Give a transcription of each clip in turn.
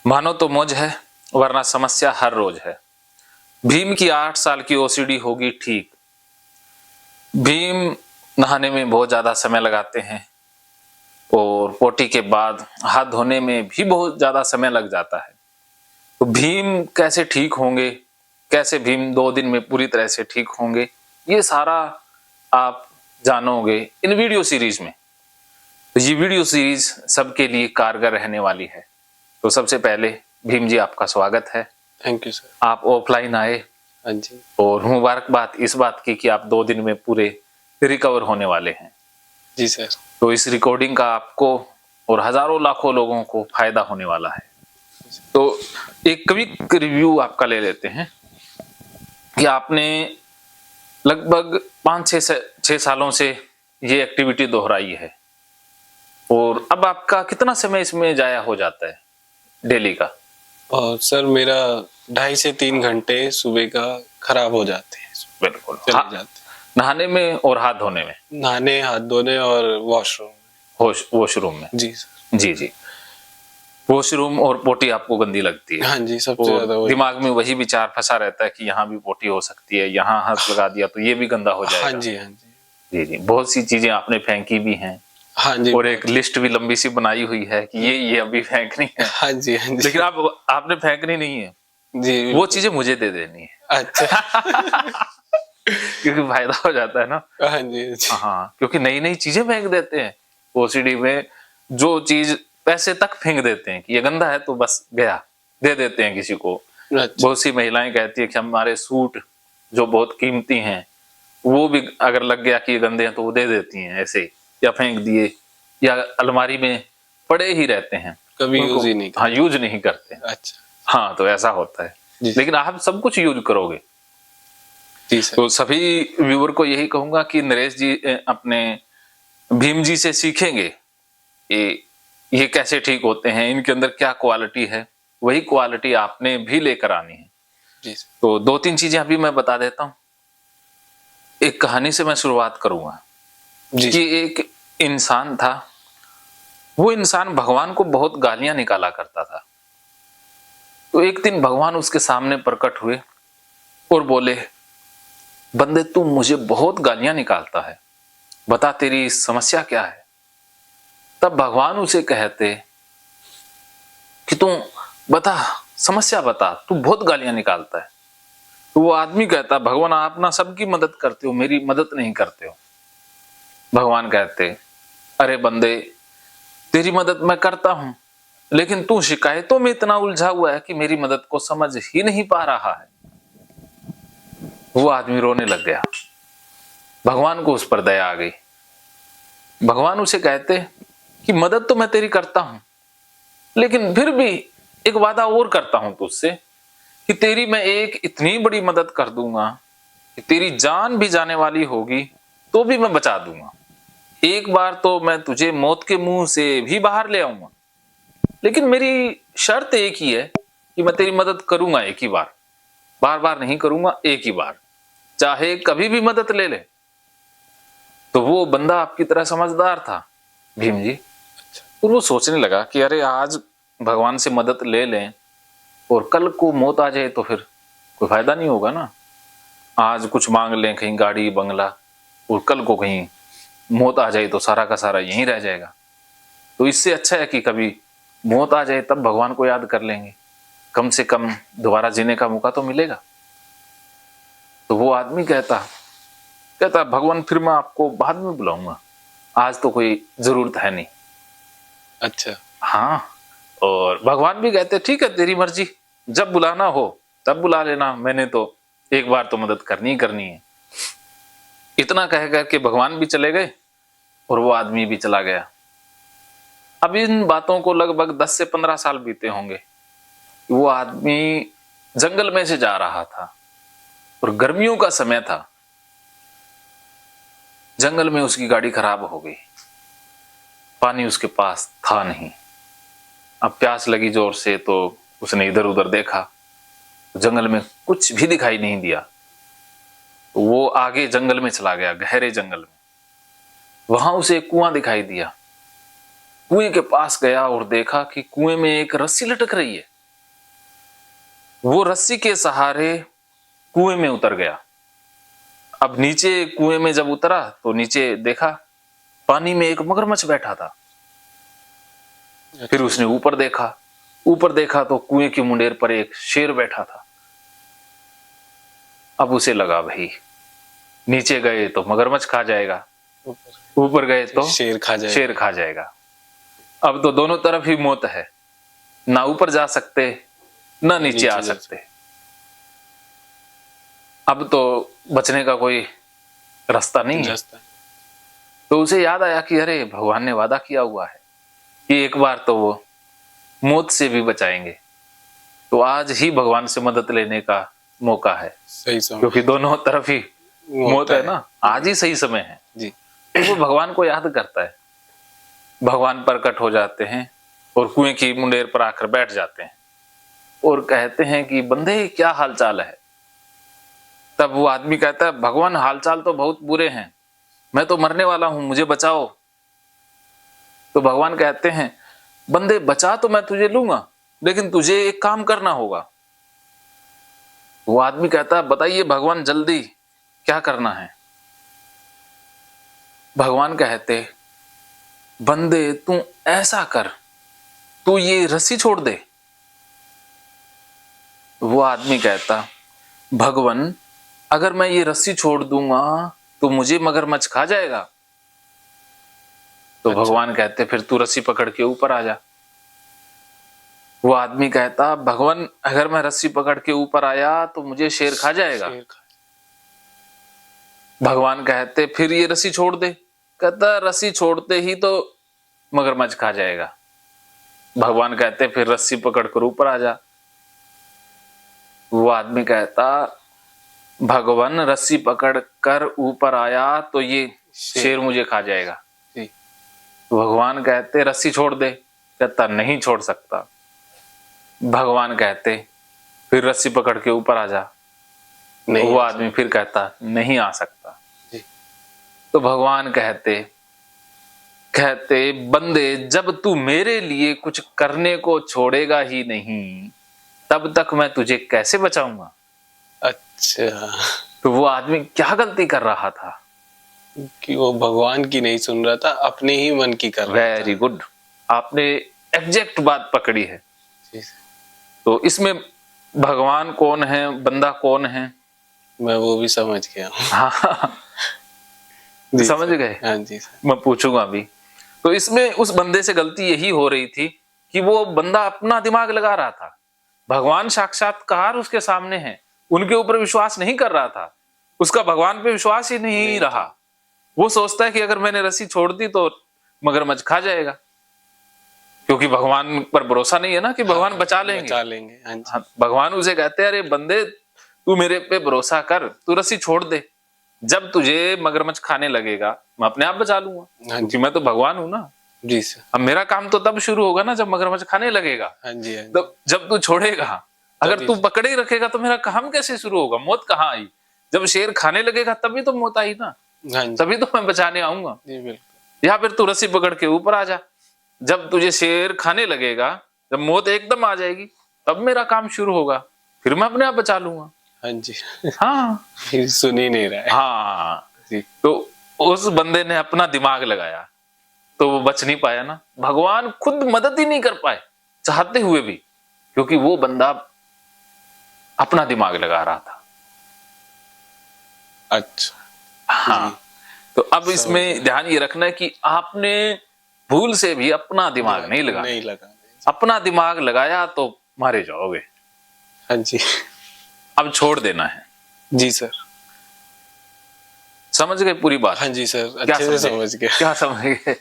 मानो तो मौज है वरना समस्या हर रोज है। भीम की 8 साल की ओसीडी होगी ठीक। भीम नहाने में बहुत ज्यादा समय लगाते हैं और पोटी के बाद हाथ धोने में भी बहुत ज्यादा समय लग जाता है। तो भीम कैसे ठीक होंगे, कैसे भीम 2 दिन में पूरी तरह से ठीक होंगे, ये सारा आप जानोगे इन वीडियो सीरीज में। तो ये वीडियो सीरीज सबके लिए कारगर रहने वाली है। तो सबसे पहले भीम जी आपका स्वागत है। Thank you sir. आप ऑफलाइन आए। हाँ जी। और मुबारकबाद इस बात की कि आप 2 दिन में पूरे रिकवर होने वाले हैं। जी सर। तो इस रिकॉर्डिंग का आपको और हजारों लाखों लोगों को फायदा होने वाला है। तो एक क्विक रिव्यू आपका ले लेते हैं कि आपने लगभग 5-6 सालों से ये एक्टिविटी दोहराई है और अब आपका कितना समय इसमें जाया हो जाता है डेली का? और सर मेरा 2.5 से 3 घंटे सुबह का खराब हो जाते हैं। बिल्कुल चले जाते हैं नहाने में और हाथ धोने में, नहाने, हाथ धोने और वॉशरूम में। जी सर। जी वॉशरूम और पोटी आपको गंदी लगती है? हाँ जी, सबसे ज्यादा दिमाग में वही विचार फंसा रहता है कि यहाँ भी पोटी हो सकती है, यहाँ हाथ लगा दिया तो ये भी गंदा हो जाएगा। हाँ जी। जी बहुत सी चीजें आपने फेंकी भी हैं। हाँ जी। और एक लिस्ट भी लंबी सी बनाई हुई है कि ये अभी फेंकनी है। हाँ जी। लेकिन आपने फेंकनी नहीं है जी, वो चीजें मुझे दे देनी है। अच्छा। क्योंकि फायदा हो जाता है ना। हाँ जी। हाँ, क्योंकि नई नई चीजें फेंक देते हैं ओसीडी में। जो चीज पैसे तक फेंक देते हैं कि ये गंदा है तो बस गया, दे देते हैं किसी को। अच्छा। बहुत सी महिलाएं कहती है कि हमारे सूट जो बहुत कीमती हैं वो भी अगर लग गया कि ये गंदे हैं तो वो दे देती हैं ऐसे, या फेंक दिए, या अलमारी में पड़े ही रहते हैं, कभी यूज ही नहीं करते। हाँ, यूज नहीं करते। अच्छा। हाँ, तो ऐसा होता है। लेकिन आप सब कुछ यूज करोगे। जी सर। तो सभी व्यूअर को यही कहूंगा कि नरेश जी अपने भीम जी से सीखेंगे ये कैसे ठीक होते हैं, इनके अंदर क्या क्वालिटी है, वही क्वालिटी आपने भी लेकर आनी है। जी सर। तो 2-3 चीजें अभी मैं बता देता हूँ। एक कहानी से मैं शुरुआत करूंगा कि एक इंसान था। वो इंसान भगवान को बहुत गालियां निकाला करता था। तो एक दिन भगवान उसके सामने प्रकट हुए और बोले, बंदे तू मुझे बहुत गालियां निकालता है, बता तेरी समस्या क्या है। तब भगवान उसे कहते कि तू बता, समस्या बता, तू बहुत गालियां निकालता है। तो वो आदमी कहता, भगवान आप ना सबकी मदद करते हो, मेरी मदद नहीं करते हो। भगवान कहते, अरे बंदे तेरी मदद मैं करता हूं, लेकिन तू शिकायतों में इतना उलझा हुआ है कि मेरी मदद को समझ ही नहीं पा रहा है। वो आदमी रोने लग गया। भगवान को उस पर दया आ गई। भगवान उसे कहते कि मदद तो मैं तेरी करता हूं, लेकिन फिर भी एक वादा और करता हूं तुझसे कि तेरी मैं एक इतनी बड़ी मदद कर दूंगा कि तेरी जान भी जाने वाली होगी तो भी मैं बचा दूंगा। एक बार तो मैं तुझे मौत के मुंह से भी बाहर ले आऊंगा, लेकिन मेरी शर्त एक ही है कि मैं तेरी मदद करूंगा एक ही बार, बार बार नहीं करूंगा, एक ही बार, चाहे कभी भी मदद ले ले। तो वो बंदा आपकी तरह समझदार था भीम जी। और वो सोचने लगा कि अरे आज भगवान से मदद ले लें और कल को मौत आ जाए तो फिर कोई फायदा नहीं होगा ना। आज कुछ मांग लें, कहीं गाड़ी बंगला, और कल को कहीं मौत आ जाए तो सारा का सारा यहीं रह जाएगा। तो इससे अच्छा है कि कभी मौत आ जाए तब भगवान को याद कर लेंगे, कम से कम दोबारा जीने का मौका तो मिलेगा। तो वो आदमी कहता भगवान फिर मैं आपको बाद में बुलाऊंगा, आज तो कोई जरूरत है नहीं। अच्छा। हाँ, और भगवान भी कहते ठीक है तेरी मर्जी, जब बुलाना हो तब बुला लेना, मैंने तो एक बार तो मदद करनी ही करनी है। इतना कह करके भगवान भी चले गए और वो आदमी भी चला गया। अब इन बातों को लगभग 10 से 15 साल बीते होंगे। वो आदमी जंगल में से जा रहा था और गर्मियों का समय था। जंगल में उसकी गाड़ी खराब हो गई, पानी उसके पास था नहीं। अब प्यास लगी जोर से तो उसने इधर उधर देखा, जंगल में कुछ भी दिखाई नहीं दिया। तो वो आगे जंगल में चला गया, गहरे जंगल में। वहां उसे एक कुआं दिखाई दिया। कुएं के पास गया और देखा कि कुएं में एक रस्सी लटक रही है। वो रस्सी के सहारे कुएं में उतर गया। अब नीचे कुएं में जब उतरा तो नीचे देखा पानी में एक मगरमच्छ बैठा था। फिर उसने ऊपर देखा तो कुएं की मुंडेर पर एक शेर बैठा था। अब उसे लगा भाई नीचे गए तो मगरमच्छ खा जाएगा, ऊपर गए तो शेर खा जाएगा। अब तो दोनों तरफ ही मौत है, ना ऊपर जा सकते ना नीचे आ सकते। अब तो बचने का कोई रास्ता नहीं है। तो उसे याद आया कि अरे भगवान ने वादा किया हुआ है कि एक बार तो वो मौत से भी बचाएंगे, तो आज ही भगवान से मदद लेने का मौका है। सही समय, क्योंकि दोनों तरफ ही मौत है ना, आज ही सही समय है जी। तो वो भगवान को याद करता है। भगवान प्रकट हो जाते हैं और कुएं की मुंडेर पर आकर बैठ जाते हैं और कहते हैं कि बंदे क्या हालचाल है। तब वो आदमी कहता है भगवान हालचाल तो बहुत बुरे हैं, मैं तो मरने वाला हूं, मुझे बचाओ। तो भगवान कहते हैं बंदे बचा तो मैं तुझे लूंगा, लेकिन तुझे एक काम करना होगा। वो आदमी कहता है बताइए भगवान जल्दी क्या करना है। भगवान कहते बंदे तू ऐसा कर, तू ये रस्सी छोड़ दे। वो आदमी कहता भगवान अगर मैं ये रस्सी छोड़ दूंगा तो मुझे मगरमच्छ खा जाएगा। तो भगवान कहते फिर तू रस्सी पकड़ के ऊपर आ जा। वो आदमी कहता भगवान अगर मैं रस्सी पकड़ के ऊपर आया तो मुझे शेर खा जाएगा। भगवान कहते फिर ये रस्सी छोड़ दे। कहता रस्सी छोड़ते ही तो मगरमच्छ खा जाएगा। भगवान कहते फिर रस्सी पकड़कर ऊपर आ जा। वो आदमी कहता भगवान रस्सी पकड़कर ऊपर आया तो ये शेर मुझे खा जाएगा। भगवान कहते रस्सी छोड़ दे। कहता नहीं छोड़ सकता। भगवान कहते फिर रस्सी पकड़ के ऊपर आ जा। वो आदमी फिर कहता नहीं आ सकता। तो भगवान कहते बंदे जब तू मेरे लिए कुछ करने को छोड़ेगा ही नहीं तब तक मैं तुझे कैसे बचाऊंगा। अच्छा, तो वो आदमी क्या गलती कर रहा था कि वो भगवान की नहीं सुन रहा था, अपने ही मन की कर रहा था। वेरी गुड, आपने एग्जैक्ट बात पकड़ी है। तो इसमें भगवान कौन है, बंदा कौन है, मैं वो भी समझ गया। हाँ समझ गए। हाँ जी सर। मैं पूछूंगा अभी। तो इसमें उस बंदे से गलती यही हो रही थी कि वो बंदा अपना दिमाग लगा रहा था। भगवान साक्षात्कार उसके सामने है, उनके ऊपर विश्वास नहीं कर रहा था। उसका भगवान पे विश्वास ही नहीं रहा। वो सोचता है कि अगर मैंने रस्सी छोड़ दी तो मगरमच्छ खा जाएगा, क्योंकि भगवान पर भरोसा नहीं है ना कि भगवान बचा लेंगे। हाँ, भगवान उसे कहते हैं अरे बंदे तू मेरे पे भरोसा कर, तू रस्सी छोड़ दे, जब तुझे मगरमच्छ खाने लगेगा मैं अपने आप बचा लूंगा, क्योंकि मैं तो भगवान हूं ना। जी सर। अब मेरा काम तो तब शुरू होगा ना जब मगरमच्छ खाने लगेगा। हाँ जी। तब जब तू छोड़ेगा, अगर तू पकड़े ही रखेगा तो मेरा काम कैसे शुरू होगा। मौत कहाँ आई, जब शेर खाने लगेगा तभी तो मौत आई ना, तभी तो मैं बचाने आऊंगा। या फिर तू रस्सी पकड़ के ऊपर आ जा, जब तुझे शेर खाने लगेगा, जब मौत एकदम आ जाएगी तब मेरा काम शुरू होगा, फिर मैं अपने आप बचा लूंगा। हाँ जी। हाँ फिर सुन ही नहीं रहा है। हाँ जी। तो उस बंदे ने अपना दिमाग लगाया तो वो बच नहीं पाया ना, भगवान खुद मदद ही नहीं कर पाए चाहते हुए भी, क्योंकि वो बंदा अपना दिमाग लगा रहा था। अच्छा हाँ, तो अब इसमें ध्यान ये रखना है कि आपने भूल से भी अपना दिमाग नहीं लगाना। अपना दिमाग लगाया तो मारे जाओगे। हाँ जी। अब छोड़ देना है। जी सर। समझ गए पूरी बात? हाँ जी सर, अच्छे से समझ गए। क्या समझ गए?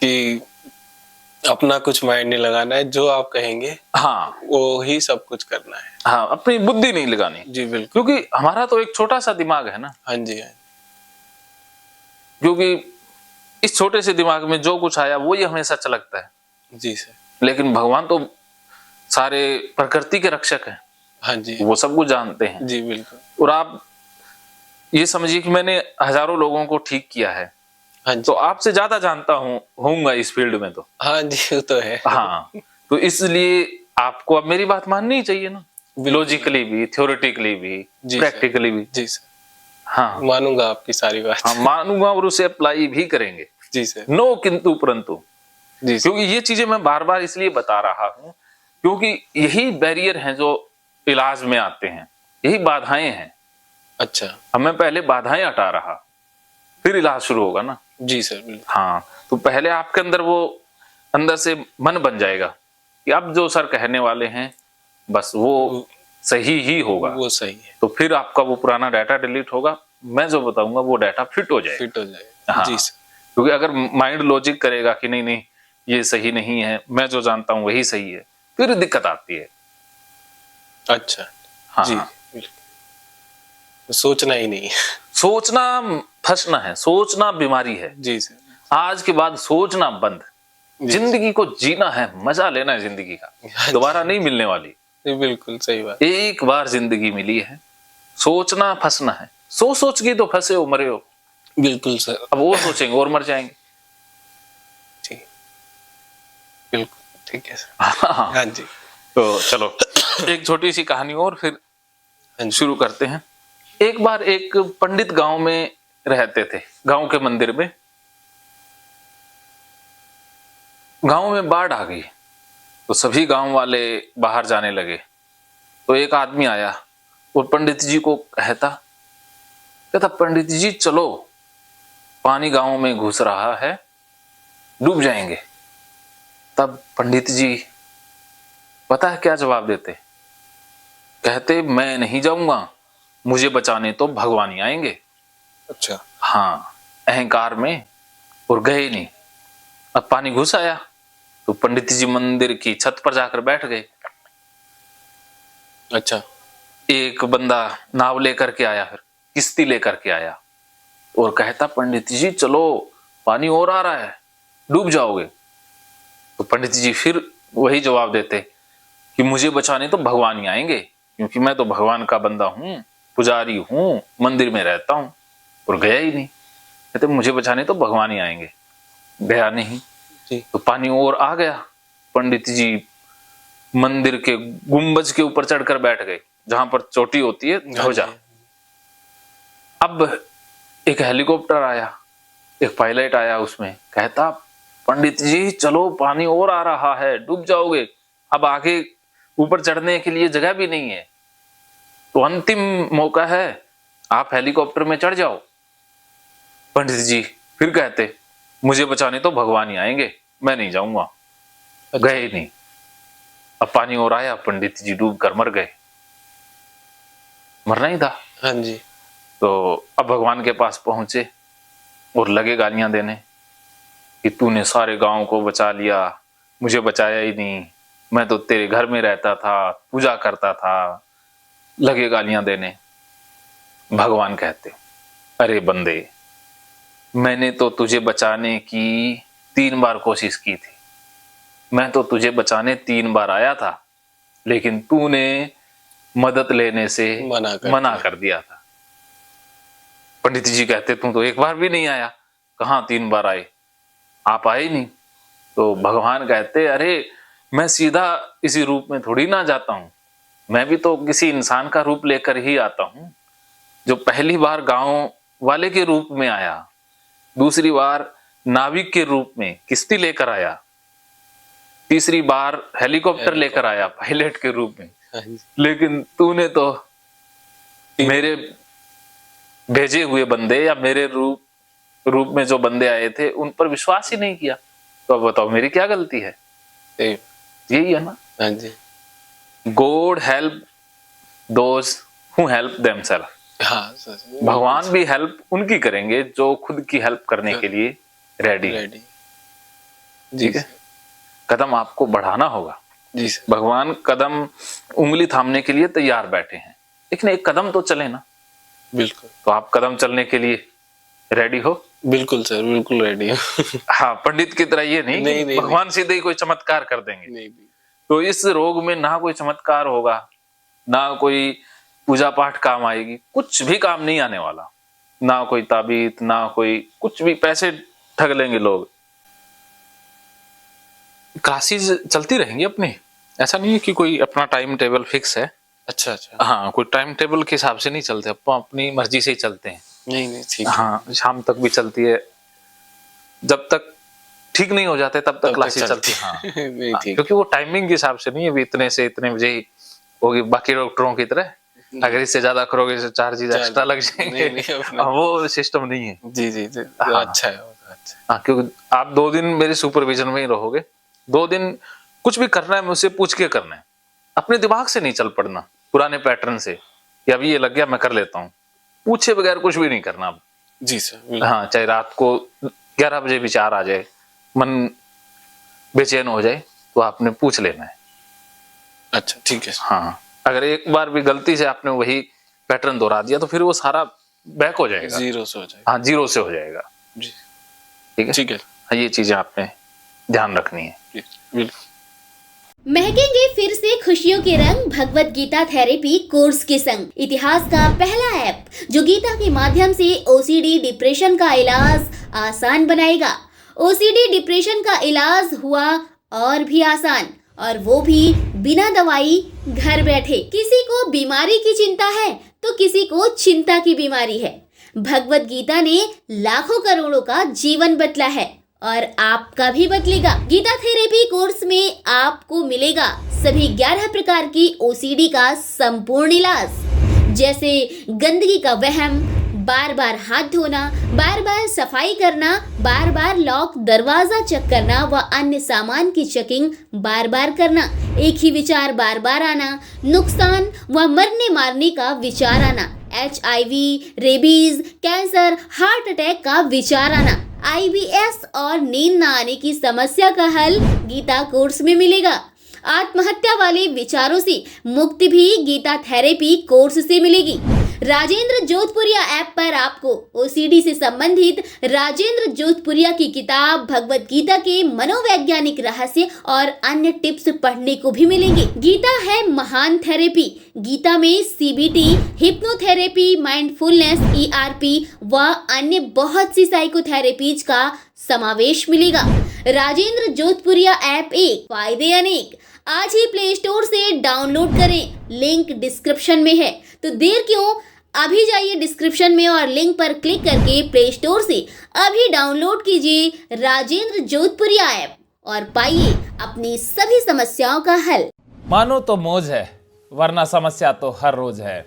कि अपना कुछ माइंड नहीं लगाना है, जो आप कहेंगे हाँ वो ही सब कुछ करना है। हाँ, अपनी बुद्धि नहीं लगानी। जी बिल्कुल, क्योंकि हमारा तो एक छोटा सा दिमाग है ना। हाँ जी। क्योंकि इस छोटे से दिमाग में जो कुछ आया वो ही हमें सच लगता है। जी सर। लेकिन भगवान तो सारे प्रकृति के रक्षक हैं। हाँ जी, वो सब कुछ जानते हैं। जी बिल्कुल। और आप ये समझिए कि मैंने हजारों लोगों को ठीक किया है। हाँ जी। तो आपसे ज्यादा जानता होऊंगा इस फील्ड में तो। हाँ जी, वो तो है। हाँ, तो इसलिए आपको अब मेरी बात माननी ही चाहिए ना, लॉजिकली भी, थ्योरेटिकली भी, जी प्रैक्टिकली भी। जी सर, हाँ मानूंगा आपकी सारी बात। हाँ, मानूंगा और उसे अप्लाई भी करेंगे। जी सर। नो किंतु परंतु। जी सर। क्योंकि ये चीजें मैं बार बार इसलिए बता रहा हूं क्योंकि यही बैरियर हैं जो इलाज में आते हैं, यही बाधाएं हैं। अच्छा। अब मैं पहले बाधाएं हटा रहा, फिर इलाज शुरू होगा ना। जी सर बिल्कुल। हाँ, तो पहले आपके अंदर वो अंदर से मन बन जाएगा कि अब जो सर कहने वाले हैं बस वो सही ही होगा, वो सही है, तो फिर आपका वो पुराना डाटा डिलीट होगा, मैं जो बताऊंगा वो डाटा फिट हो जाएगा। फिट हो जाएगा। हाँ, जी सर। क्योंकि अगर माइंड लॉजिक करेगा कि नहीं नहीं ये सही नहीं है, मैं जो जानता हूं वही सही है, फिर दिक्कत आती है। अच्छा। हाँ जी बिल्कुल। सोचना ही नहीं है। सोचना फंसना है, सोचना बीमारी है। जी सर। आज के बाद सोचना बंद, जिंदगी को जीना है, मजा लेना है जिंदगी का, दोबारा नहीं मिलने वाली। बिल्कुल सही बात। एक बार जिंदगी मिली है, सोचना फंसना है। सोच सोच के तो फंसे हो, मरे हो। बिल्कुल सर। अब वो सोचेंगे और मर जाएंगे। जी बिल्कुल ठीक है सर। हाँ हाँ जी। तो चलो एक छोटी सी कहानी और फिर हाँ जी। शुरू करते हैं। एक बार एक पंडित गांव में रहते थे, गांव के मंदिर में। गांव में बाढ़ आ गई तो सभी गांव वाले बाहर जाने लगे। तो एक आदमी आया और पंडित जी को कहता पंडित जी चलो, पानी गांव में घुस रहा है, डूब जाएंगे। तब पंडित जी पता है क्या जवाब देते? कहते मैं नहीं जाऊंगा, मुझे बचाने तो भगवान ही आएंगे। अच्छा। हाँ, अहंकार में, और गए नहीं। अब पानी घुस आया तो पंडित जी मंदिर की छत पर जाकर बैठ गए। अच्छा। एक बंदा नाव लेकर के आया, फिर किश्ती लेकर के आया और कहता पंडित जी चलो, पानी और आ रहा है, डूब जाओगे। तो पंडित जी फिर वही जवाब देते कि मुझे बचाने तो भगवान ही आएंगे, क्योंकि मैं तो भगवान का बंदा हूं, पुजारी हूं, मंदिर में रहता हूं। और गया ही नहीं। कहते मुझे बचाने तो भगवान ही आएंगे, गया नहीं। जी। तो पानी और आ गया। पंडित जी मंदिर के गुंबज के ऊपर चढ़कर बैठ गए, जहां पर चोटी होती है ध्वजा। अब एक हेलीकॉप्टर आया, एक पायलट आया, उसमें कहता पंडित जी चलो, पानी और आ रहा है, डूब जाओगे, अब आगे ऊपर चढ़ने के लिए जगह भी नहीं है, तो अंतिम मौका है, आप हेलीकॉप्टर में चढ़ जाओ। पंडित जी फिर कहते मुझे बचाने तो भगवान ही आएंगे, मैं नहीं जाऊंगा। गए नहीं। अब पानी और आया, पंडित जी डूब कर मर गए, मरना ही था। हाँ जी। तो अब भगवान के पास पहुंचे और लगे गालियां देने कि तूने सारे गांव को बचा लिया, मुझे बचाया ही नहीं, मैं तो तेरे घर में रहता था, पूजा करता था। लगे गालियां देने। भगवान कहते अरे बंदे, मैंने तो तुझे बचाने की 3 बार कोशिश की थी, मैं तो तुझे बचाने 3 बार आया था, लेकिन तूने मदद लेने से मना कर दिया था। पंडित जी कहते तू तो एक बार भी नहीं आया, कहां 3 बार आए, आप आए नहीं। तो भगवान कहते अरे मैं सीधा इसी रूप में थोड़ी ना जाता हूं, मैं भी तो किसी इंसान का रूप लेकर ही आता हूं। जो पहली बार गांव वाले के रूप में आया, दूसरी बार नाविक के रूप में किश्ती लेकर आया, तीसरी बार हेलीकॉप्टर लेकर आया पायलट के रूप में, लेकिन तूने तो मेरे भेजे हुए बंदे या मेरे रूप में जो बंदे आए थे उन पर विश्वास ही नहीं किया। तो अब बताओ मेरी क्या गलती है? यही है ना। हाँ जी। God help those who help themselves. हाँ, भगवान भी हेल्प उनकी करेंगे जो खुद की हेल्प करने के लिए रेडी। ठीक है, कदम आपको बढ़ाना होगा। जी सर। भगवान कदम उंगली थामने के लिए तैयार बैठे हैं, लेकिन एक कदम तो चले ना। बिल्कुल। तो आप कदम चलने के लिए रेडी हो? बिल्कुल सर, बिल्कुल रेडी हो। हाँ, पंडित की तरह ये नहीं कि भगवान सीधे ही कोई चमत्कार कर देंगे। नहीं। तो इस रोग में ना कोई चमत्कार होगा, ना कोई पूजा पाठ काम आएगी, कुछ भी काम नहीं आने वाला, ना कोई ताबीत, ना कोई कुछ भी। पैसे ठग लेंगे लोग। क्लासेस चलती रहेंगी अपनी, ऐसा नहीं है कि कोई अपना टाइम टेबल फिक्स है। अच्छा अच्छा। हाँ, कोई टाइम टेबल के हिसाब से नहीं चलते, अपन अपनी मर्जी से ही चलते हैं। नहीं नहीं ठीक है। हाँ, शाम तक भी चलती है, जब तक ठीक नहीं हो जाते तब तक क्लासेस चलती है। हाँ नहीं ठीक। क्योंकि वो टाइमिंग के हिसाब से नहीं है, अभी इतने से इतने बजे ही होगी, बाकी डॉक्टरों की तरह अगर इससे ज्यादा करोगे तो चार्जेस एक्स्ट्रा लग जाएंगे। नहीं, अपना- वो सिस्टम नहीं है। जी जी जी, हाँ। अच्छा है वो तो अच्छा है। हाँ, क्योंकि आप 2 दिन मेरे सुपरविजन में ही रहोगे, 2 दिन कुछ भी करना है मुझसे पूछ के करना है, अपने दिमाग से नहीं चल पड़ना पुराने पैटर्न से कि अभी ये लग गया मैं कर लेता हूँ, पूछे बगैर कुछ भी नहीं करना अब। जी सर बिल्कुल। हाँ, चाहे रात को 11 बजे विचार आ जाए, मन बेचैन हो जाए, तो आपने पूछ लेना है। अच्छा ठीक है। हाँ, अगर एक बार भी गलती से आपने वही पैटर्न दोहरा दिया तो फिर वो सारा बैक हो जाएगा। जीरो से हो जाएगा। हाँ, 0 से हो जाएगा। जी ठीक है। ठीक है। हाँ, ये चीजें आपने ध्यान रखनी है। जी, बिल्कुल। महकेंगे फिर से खुशियों के रंग भगवत गीता थेरेपी कोर्स के संग। इतिहास का पहला ऐप जो गीता के माध्यम से ओसीडी डिप्रेशन का इलाज आसान बनाएगा। ओसीडी डिप्रेशन का इलाज हुआ और भी आसान, और वो भी बिना दवाई, घर बैठे। किसी को बीमारी की चिंता है तो किसी को चिंता की बीमारी है। भगवत गीता ने लाखों करोड़ों का जीवन बदला है और आपका भी बदलेगा। गीता थेरेपी कोर्स में आपको मिलेगा सभी 11 प्रकार की ओसीडी का संपूर्ण इलाज, जैसे गंदगी का वहम, बार बार हाथ धोना, बार बार सफाई करना, बार बार लॉक दरवाजा चेक करना व अन्य सामान की चेकिंग बार बार करना, एक ही विचार बार बार आना, नुकसान व मरने मारने का विचार आना, HIV, rabies, cancer, heart attack का विचार आना, IBS और नींद न आने की समस्या का हल गीता कोर्स में मिलेगा। आत्महत्या वाले विचारों से मुक्ति भी गीता थेरेपी कोर्स से मिलेगी। राजेंद्र जोधपुरिया ऐप पर आपको ओसीडी से संबंधित राजेंद्र जोधपुरिया की किताब भगवत गीता के मनोवैज्ञानिक रहस्य और अन्य टिप्स पढ़ने को भी मिलेंगे। गीता है महान थेरेपी। गीता में CBT, हिप्नोथेरेपी, माइंडफुलनेस, ERP व अन्य बहुत सी साइकोथेरेपीज का समावेश मिलेगा। राजेंद्र जोधपुरिया ऐप एक, फायदे अनेक। आज ही प्ले स्टोर से डाउनलोड करें, लिंक डिस्क्रिप्शन में है। तो देर क्यों, अभी जाइए डिस्क्रिप्शन में और लिंक पर क्लिक करके प्ले स्टोर से अभी डाउनलोड कीजिए राजेंद्र जोधपुरिया ऐप और पाइए अपनी सभी समस्याओं का हल। मानो तो मौज है, वरना समस्या तो हर रोज है।